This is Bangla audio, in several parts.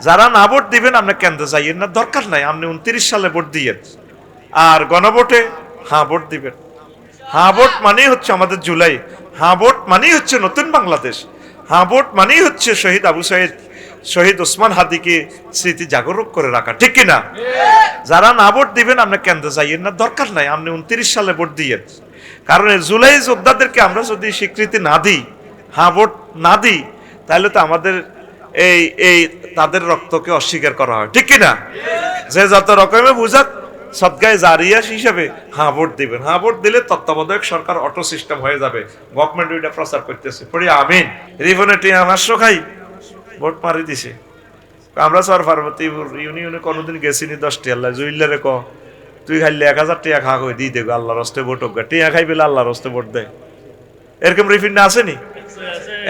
যারা না ভোট দিবেন আপনি কেন্দ্রে যাইয়েন না, দরকার নাই, আপনি 29 সালে ভোট দিয়েন। আর গণভোটে হ্যাঁ ভোট দিবেন। হ্যাঁ ভোট মানেই হচ্ছে আমাদের জুলাই, হ্যাঁ ভোট মানেই হচ্ছে নতুন বাংলাদেশ, হ্যাঁ ভোট মানেই হচ্ছে শহীদ আবু সাইদ, শহীদ ওসমান হাদিকে স্মৃতি জাগরক করে রাখা, ঠিক কিনা? যারা না ভোট দিবেন আপনি কেন্দ্রে যাইয়েন না, দরকার নাই, আপনি 29 সালে ভোট দিয়েন। কারণ জুলাই যোদ্ধাদেরকে আমরা যদি স্বীকৃতি না দিই, হ্যাঁ ভোট না দিই, তাহলে তো আমাদের এই এই তাদের রক্তকে অস্বীকার করা হয়, ঠিক কিনা? যে যত রকমে বুঝাক সদগায়ে জারিয়া হিসেবে হ্যাঁ ভোট দিবেন। হ্যাঁ ভোট দিলে তত্ত্বাবধায়ক সরকার অটো সিস্টেম হয়ে যাবে। গভর্নমেন্ট ওইটা প্রচার করতেছে, পড়ি আমিন রিভনেটি আমার খাই ভোট মারি দিছে। আমরা সর পার্বতীপুর ইউনিয়নে কোনোদিন গেছিনি 10টি, আল্লাহ জুইল্লারে ক তুই খাইলে 1000 টাকা খা কই দিয়ে দেবো, আল্লাহর হস্তে ভোট হোক, টিয়া খাই পেলে আল্লাহর হস্তে ভোট দেয়। এরকম রিফিন্ডা আসেনি?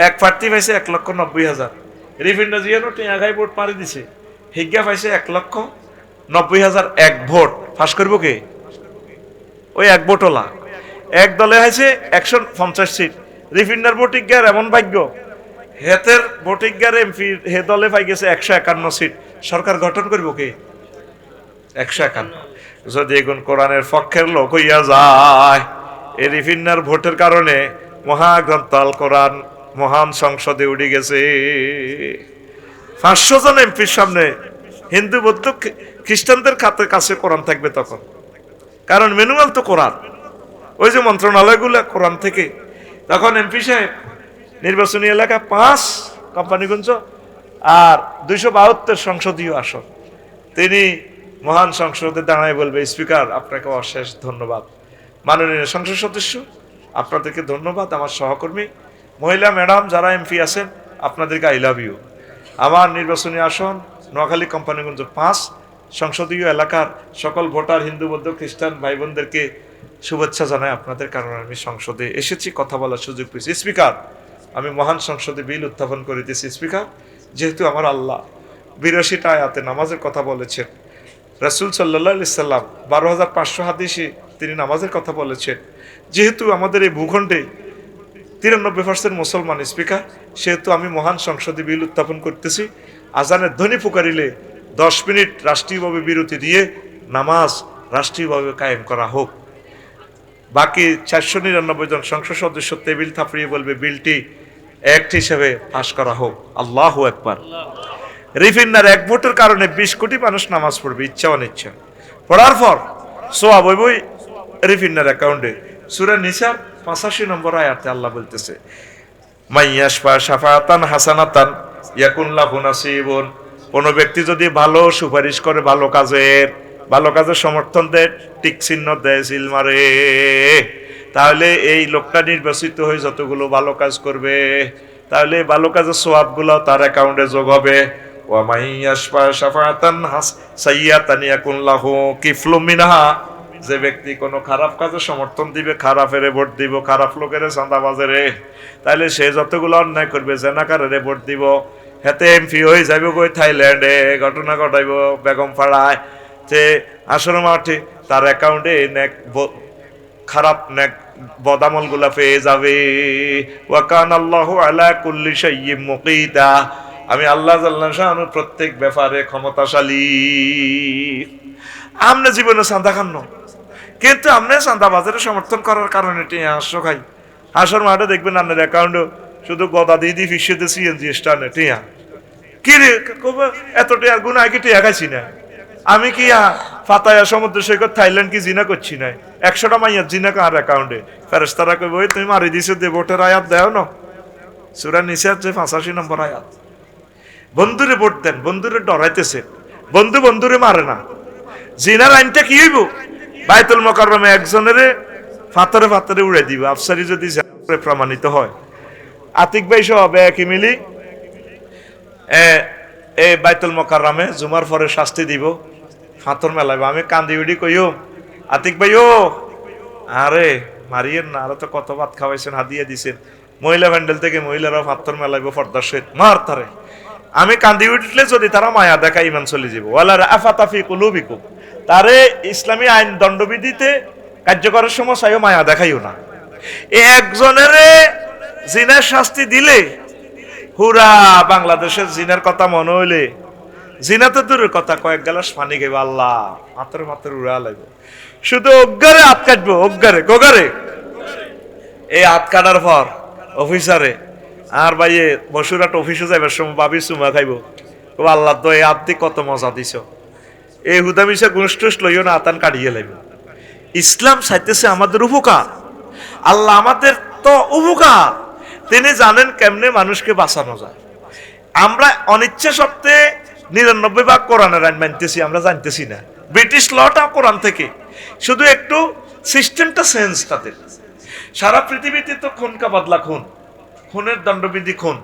এক প্রার্থী পাইছে 1,90,000, রিফিন্ডা জিয়ানো টিয়া খাই ভোট মারি দিছে, হিজ্ঞা পাইছে 1,90,000 এক ভোট। ফাঁস করবো কে? ওই এক ভোটলা এক দলে হয়েছে 150 সিট। রিফিন্ডার ভোটিজ্ঞার এমন ভাগ্য, হেতের ভোটিজ্ঞার এমপি হে দলে পাই গেছে 151 সিট। সরকার গঠন করবো কে? 151। যদি এখন কোরআনের পক্ষের লোক হইয়া যায়, এই রিফিন্ডার ভোটের কারণে মহাগ্রন্থ আল কোরআন মহান সংসদে উঠে গেছে। 500 জন এমপির সামনে হিন্দু বৌদ্ধ খ্রিস্টানদের কাছে কোরআন থাকবে তখন, কারণ ম্যানুয়াল তো কোরআন, ওই যে মন্ত্রণালয়গুলো কোরআন থেকে। তখন এমপি সাহেব নির্বাচনী এলাকা 5 কোম্পানিগঞ্জ আর 272 সংসদীয় আসন, তিনি মহান সংসদে দাঁড়ায় বলবে, স্পিকার আপনাকে অশেষ ধন্যবাদ, মাননীয় সংসদ সদস্য আপনাদেরকে ধন্যবাদ, আমার সহকর্মী মহিলা ম্যাডাম যারা এমপি আছেন আপনাদেরকে আই লাভ ইউ। আমার নির্বাচনী আসন নোয়াখালী কোম্পানিগঞ্জ 5 সংসদীয় এলাকার সকল ভোটার হিন্দু বৌদ্ধ খ্রিস্টান ভাই বোনদেরকে শুভেচ্ছা জানাই, আপনাদের কারণে আমি সংসদে এসেছি, কথা বলার সুযোগ পেয়েছি। স্পিকার আমি মহান সংসদে বিল উত্থাপন করিতেছি। স্পিকার যেহেতু আমার আল্লাহ 82টা আয়াতে নামাজের কথা বলেছেন, রাসূল সাল্লাল্লাহু আলাইহি সাল্লাম 12,500 হাদিসে তিনি নামাজের কথা বলেছেন, যেহেতু আমাদের এই ভূখণ্ডে 93% মুসলমান, স্পিকার সেহেতু আমি মহান সংসদে বিল উত্থাপন করতেছি, আজানের ধ্বনি পুকারিলে 10 মিনিট রাষ্ট্রীয়ভাবে বিরতি দিয়ে নামাজ রাষ্ট্রীয়ভাবে কায়েম করা হোক। বাকি 499 জন সংসদ সদস্য টেবিল থাপড়িয়ে বলবে বিলটি অ্যাক্ট হিসেবে পাস করা হোক। আল্লাহু আকবার। রিফিন্ডার এক ভোটের কারণে 20 কোটি মানুষ নামাজ পড়বে ইচ্ছা অনিচ্ছা, পড়ার পর সোয়াব হইবই রিফিন্ডার অ্যাকাউন্টে। সূরা নিসা 85 নম্বর আয়াতে আল্লাহ বলতেছে, মাইয়াশফা শাফাতান হাসানাতান ইয়াকুন লাহু নাসিবুন, কোন ব্যক্তি যদি ভালো সুপারিশ করে, ভালো কাজের সমর্থন দেয়, টিক চিহ্ন দেয়, সিল মারে, তাহলে এই লোকটা নির্বাচিত হয়ে যতগুলো ভালো কাজ করবে, তাহলে ভালো কাজের সওয়াবগুলো তার অ্যাকাউন্টে যোগ হবে। ওয়া মাইয়াশফা শাফাতান সাইয়্যাতান ইয়াকুন লাহু কিফলুম মিনহা, যে ব্যক্তি কোনো খারাপ কাজে সমর্থন দিবে, খারাপের ভোট দিব, খারাপ লোকের চাঁদাবাজের, তাহলে সে যতগুলো অন্যায় করবে, জেনাকারের ভোট দিব, হেতে এমপি হয়ে যাইব কই থাইল্যান্ডে, ঘটনা ঘটাইব বেগম পাড়ায়, যে আসর মাঠে তার অ্যাকাউন্টে খারাপ বদামল গুলা পেয়ে যাবে। ওয়া কানাল্লাহু আলা কুল্লি শাইইন মুকিতা, আমি আল্লাহ জাল্লাহু শাআনু প্রত্যেক ব্যাপারে ক্ষমতাশালী। আমনে জীবনে চাঁদা খান, কিন্তু আপনি চাঁদাবাজারে সমর্থন করার কারণে টিয়া হাস্য খাই, হাসর মাঠে দেখবেন আপনার অ্যাকাউন্টে শুধু গদা দিয়ে ফিসিতে সিএনজি স্টানে টিয়া। কি রে এত টিয়ার গুণ আগে টিয়া খাইছি না আমি, কি ফাতায়া সমুদ্র সৈকত থাইল্যান্ড কি জিনা করছি না? 100টা মাইয়ার জিনা কার অ্যাকাউন্টে? ফেরেশতারা কইব ওই তুমি মারি দিছো, দে ভোটের আয়াত দেও না, সূরা নিসা 85 নম্বর আয়াত। বন্ধুরে ভোট দেন, বন্ধুরে ডরাইতেছে, বন্ধুরে মারে না। জিনার আইনটা কি হইব? বাইতুল মোকাররমে একজনের ফাতরে উড়ে দিব, আফসারি যদি প্রমাণিত হয়। আতিক ভাই সহ একই মিলি বাইতুল মোকাররমে জুমার পরে শাস্তি দিব, ফাতর মেলাইব। আমি কান্দি উড়ি কইও, আতিক ভাই ও আরে মারিয়েন না, আরো তো কত ভাত খাওয়াইছেন, হাদিয়া দিছেন, মহিলা প্যান্ডেল থেকে মহিলারাও ফাতর মেলাইব পর্দার সহিত, মার তারে। আমি কান্দি উঠলে যদি তারা মায়া দেখা ইমান চলে যাব। ওয়ালা রাফাতা ফি কুলুবিকুম, তারে ইসলামী আইন দণ্ডবিধিতে কার্যকরের সময় চাইও মায়া দেখাইও না। একজনের জিনার শাস্তি দিলে হুরা বাংলাদেশের জিনার কথা মনে হইলে জিনাতে দূরের কথা, কয়েক গ্লাস পানি খাইব, আল্লাহ মাত্র উড়া লাগবে। শুধু অজ্ঞারে হাত কাটবো, গোগারে এই হাত কাটার পর অফিসারে আর ভাইয়ে বসুরাট অফিসে যাইবার সময় বাবি চুমা খাইব, আল্লাহ তো এই হাত দিয়ে কত মজা দিছ, এই হুদামিশা গুণস টুস লইও না, আতান কাটিয়ে লাগবে। ইসলাম চাইতেছে আমাদের উপকার, আল্লাহ আমাদের তো উপকার, তিনি জানেন কেমনে মানুষকে বাঁচানো যায়। আমরা অনিচ্ছা সত্ত্বে 99 ভাগ কোরআনের আইন মানতেছি, আমরা জানতেছি না। ব্রিটিশ লটা কোরআন থেকে, শুধু একটু সিস্টেমটা চেঞ্জ তাদের। সারা পৃথিবীতে তো খুন কা বদলা খুন, খুনের দণ্ডবিধি খুন,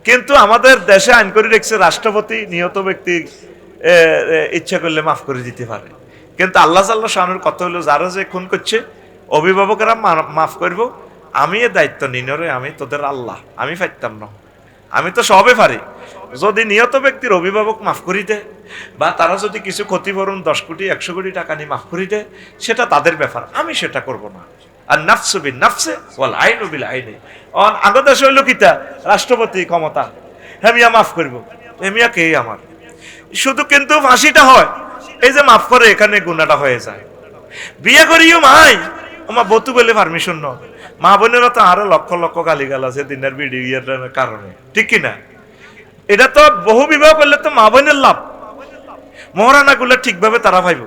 কিন্তু আমাদের দেশে আইন করে রেখেছে রাষ্ট্রপতি নিহত ব্যক্তি ইচ্ছা করলে মাফ করে দিতে পারে। কিন্তু আল্লাহ সাল্লাহ শানুর কথা হলো, যারা যে খুন করছে অভিভাবকেরা মাফ করব, আমি এ দায়িত্ব নিনরে, আমি তোদের আল্লাহ, আমি পারতাম না, আমি তো সবে পারি। যদি নিহত ব্যক্তির অভিভাবক মাফ করি দেয়, বা তারা যদি কিছু ক্ষতিপূরণ 10 কোটি 100 কোটি টাকা নিয়ে মাফ করি দেয়, সেটা তাদের ব্যাপার, আমি সেটা করব না। আর নাফসু বিন নাফসে ওয়াল আইনু বিল আইনি, আগের দেশে হইল কিতা, রাষ্ট্রপতি ক্ষমতা, হ্যাঁ মিয়া মাফ করবো, মিয়া কে আমার, শুধু কিন্তু ফাঁসিটা হয়, এই যে মাফ করে এখানে গুনাহটা হয়ে যায়। বিয়ে করিও মাই ওমা বতু বলে পারমিশন ন, মা বোনেরা তো আরো লক্ষ লক্ষ গালিগাল আছে দিনের ভিডিওর কারণে, ঠিক কিনা? এটা তো বহু বিবাহ করলে তো মা বোনের লাভ, মহারানা গুলো ঠিকভাবে তারা পাইব।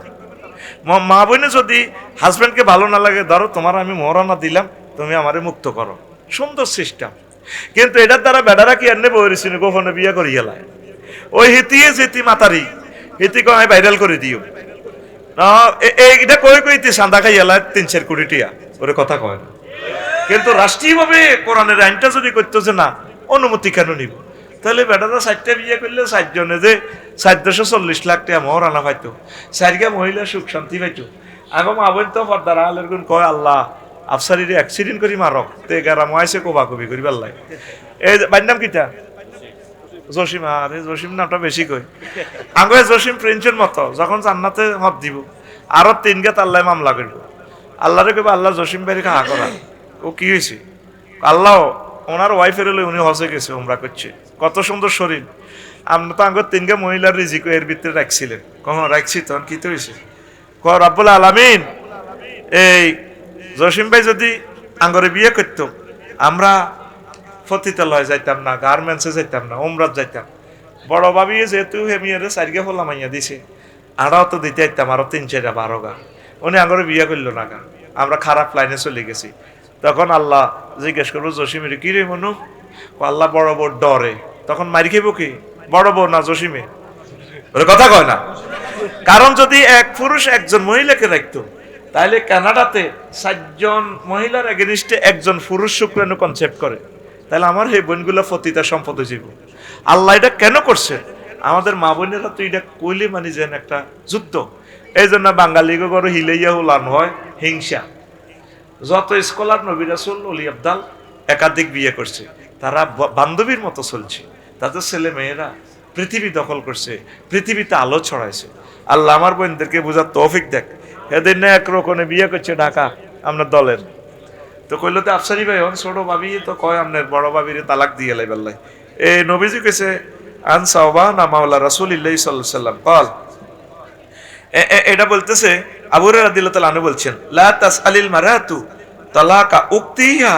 মা বোনে যদি হাজবেন্ডকে ভালো না লাগে, ধরো তোমার আমি মহারানা দিলাম, তুমি আমারে মুক্ত করো, সুন্দর সিস্টেম। কিন্তু এটার দ্বারা বেড়ারা কি এনে বইরেছিল গোপনে বিয়ে করি গেলায়, ওই হিতিয়ে যেতি মাতারি হিতি কো আমি ভাইরাল করে দিও এটা কই কইতে সান্দা খাই এলায় 3-4 কোটি টিয়া, ওরে কথা কয় না। কিন্তু রাষ্ট্রীয়ভাবে কোরআনের আইনটা যদি করতেছে না, অনুমতি কেন নিব? তাহলে বেটারা 4টা বিয়ে করলে 4 জনে যে 440 লাখ টাকা মহারানা পাইতো, 4 মহিলা সুখ শান্তি পাইতো। এখন আবার তো পর্দার আলের গুণ কয়, আল্লাহ আফসারিরে অ্যাক্সিডেন্ট করি মারক, তে গারা মহাইছে কোবা কবি করি পাল্লাই। এই বাইর নাম কিটা? জসিম। আর জসিম নামটা বেশি কই, আগে জসিম প্রিন্সের মতো, যখন জান্নাতে মত দিব আরো 3 গাত আল্লাহ মামলা করব, আল্লাহরে কইব আল্লাহ জসিম ভাইরে খা করা, ও কি হয়েছে? আল্লাহ ওনার ওয়াইফের হলে উনি হজে গেছে, উমরা করছে, কত সুন্দর শরীর, আপনি তো আগে 3 মহিলার রিজিক এর ভিতরে রাখছিলেন, কখন রাখছি তখন কি তো হয়েছে? ক রব্বুল আলামিন, এই জসিম ভাই যদি আঙ্গরে বিয়ে করতো, আমরা ফতিতালয় যাইতাম না, গার্মেন্টসে যাইতাম না, উমরাত যাইতাম। বড় ভাবি যেহেতু হেমিয়ারে 4 ফলা মাইয়া দিছে, আড়াও তো দিতে আইতাম আরো 3-4 12 গা, উনি আঙ্গরে বিয়ে করলো না গা, আমরা খারাপ লাইনে চলে গেছি। তখন আল্লাহ জিজ্ঞেস করবো জসিমের, কি রে মনু? আল্লাহ বড় বড় ডরে, তখন মারি খেবো কি? বড় বউ না জসিমে? ওর কথা কয় না। কারণ যদি এক পুরুষ একজন মহিলাকে রাখতো, তাহলে কানাডাতে 4 জন মহিলার এগেনিস্টে একজন পুরুষ শুক্রাণু কনসেপ্ট করে, তাহলে আমার এই বোনগুলো ফতিতা সম্পদ হইব। আল্লাহ এটা কেন করছে? আমাদের মা বোনেরা তো এটা কইলে মানে যেন একটা যুদ্ধ। এই জন্য বাঙালিকে বড় হিলাইয়া উলান হয় হিংসা। যত স্কলার নবী রাসূল ওলি আবদাল একাধিক বিয়ে করছে, তারা বান্ধবীর মতো চলছে, তাদের ছেলে মেয়েরা পৃথিবী দখল করছে, পৃথিবীতে আলো ছড়াইছে। আল্লাহ আমার বোনদেরকে বোঝার তৌফিক দেখ। এদের না একরকমে বিয়ে করছে ঢাকা আপনার দলের, তো কইলো তো আফসারি ভাই হন ছোট ভাবি তো কয় আপনার বড় ভাবিরে তালাক দিয়ে লাই বললাই। এই নবীজি কইছে আন সাওবানা মাওলা রাসূলুল্লাহ সাল্লাল্লাহু আলাইহি ওয়াসাল্লাম কল, এটা বলতেছে আবু হুরায়রা রাদিয়াল্লাহু তাআলা আনহু বলছেন, লা তাসআলিল মারাতু তালাকা উক্তিহা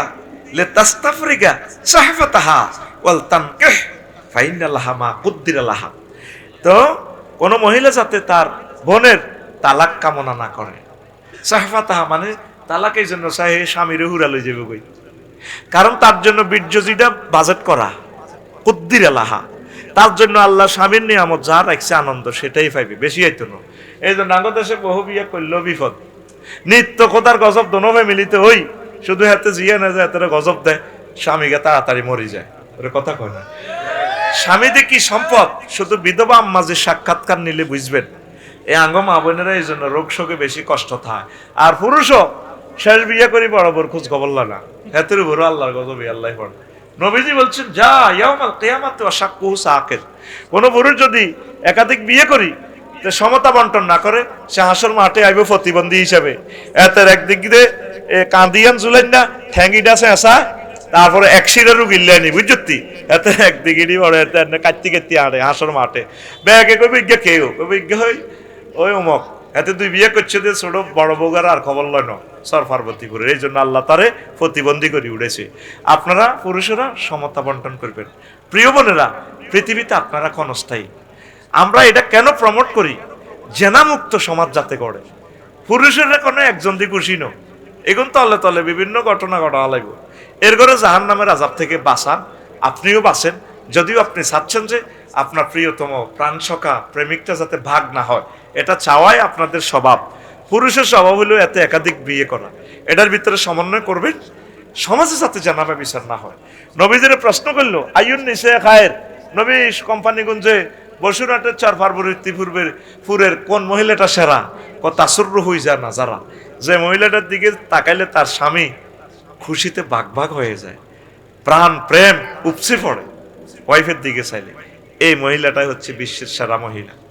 লিতাস্তাফরিগা সাহফাতাহা ওয়াল তানকিহ ফাইনাল্লাহা মা কুদ্দিরা লাহা। তো কোন মহিলা যাতে তার বোনের তালাক কামনা না করে, সাহফাতাহা মানে তালাকের জন্য চাই স্বামীরে হুরা লই যাবে কই, কারণ তার জন্য বীর্যজিটা বাজেট করা, কুদ্দিরা লাহা, তার জন্য আল্লাহ স্বামীর নিয়ামত যা রাখছে আনন্দ সেটাই পাইবে, বেশি আইতো না। এই জন্য আগের দেশে বহু বিয়ে করলেও বিপদ, নিত্য খোদার গজব দোনো ভাই মিলিতে হই, শুধু হাতে জিয়া না যায় হাতে গজব দেয়, স্বামীকে তাড়াতাড়ি মরি যায়, ওরে কথা কয় না। স্বামীদের কি সম্পদ, শুধু বিধবা আম্মা যে সাক্ষাৎকার নিলে বুঝবেন। এই আঙ্গ মা বোনেরা এই জন্য রোগ শোকে বেশি কষ্ট থাকে। আর পুরুষও শেষ বিয়ে করি বরাবর খোঁজ খবর না, হেতের বড় আল্লাহর গজবে আল্লাহ পড়ে। নবীজি বলছেন যা ইয়াউমাল কিয়ামাতি ওয়া শাক্কুহু সাকির, কোন পুরুষ যদি একাধিক বিয়ে করি সমতা বন্টন না করে, সে হাসর মাঠে আইব প্রতিবন্ধী হিসাবে। এতের একদিক দিয়ে কাঁদিয়ান জুলেন না ঠ্যাঙ্গিটা চেঁচা তারপরে এক শিরেরও গিল্লানি বুঝছি এত একদিকে বড় এত কাটতে কাটতে আড়ে হাঁসর মাঠে ব্যাগে কই বিজ্ঞা কেউ কই বিজ্ঞা হই ওই অমক এতে দুই বিয়ে করছে যে ছোট বড় বউগার আর খবর লয় না সর পার্বতীপুরের এই জন্য আল্লাহ তারে প্রতিবন্ধী করে উঠেছে। আপনারা পুরুষেরা সমতা বন্টন করবেন। প্রিয় বোনেরা, পৃথিবীতে আপনারা ক্ষণস্থায়ী। আমরা এটা কেন প্রমোট করি? জেনামুক্ত সমাজ যাতে গড়ে। পুরুষেরা কোনো একজন দিয়ে খুশি ন, এগুন তলে তলে বিভিন্ন ঘটনা ঘটা লাগব। এর করে জাহান নামের আযাব থেকে বাঁচান, আপনিও বাঁচেন। যদিও আপনি চাচ্ছেন যে আপনার প্রিয়তম প্রাণসখা প্রেমিকটা যাতে ভাগ না হয়, এটা চাওয়াই আপনাদের স্বভাব। পুরুষের স্বভাব হলো এত একাধিক বিয়ে করা। এটার ভিতরে সমন্বয় করবেন, সমাজে যাতে জানাবে বিচার না হয়। নবীদের প্রশ্ন করলো আইয়ুন নিসে খায়ের, নবী কোম্পানিগঞ্জে বসুরহাটের 4 ফারবরী পুরের কোন মহিলাটা সেরা? তাসুররু হয়ে যায় না যারা, যে মহিলাটার দিকে তাকাইলে তার স্বামী খুশিতে ভাগ ভাগ হয়ে যায়, প্রাণ প্রেম উপচে পড়ে ওয়াইফের দিকে চাইলে, এই মহিলাটাই হচ্ছে বিশ্বের সেরা মহিলা।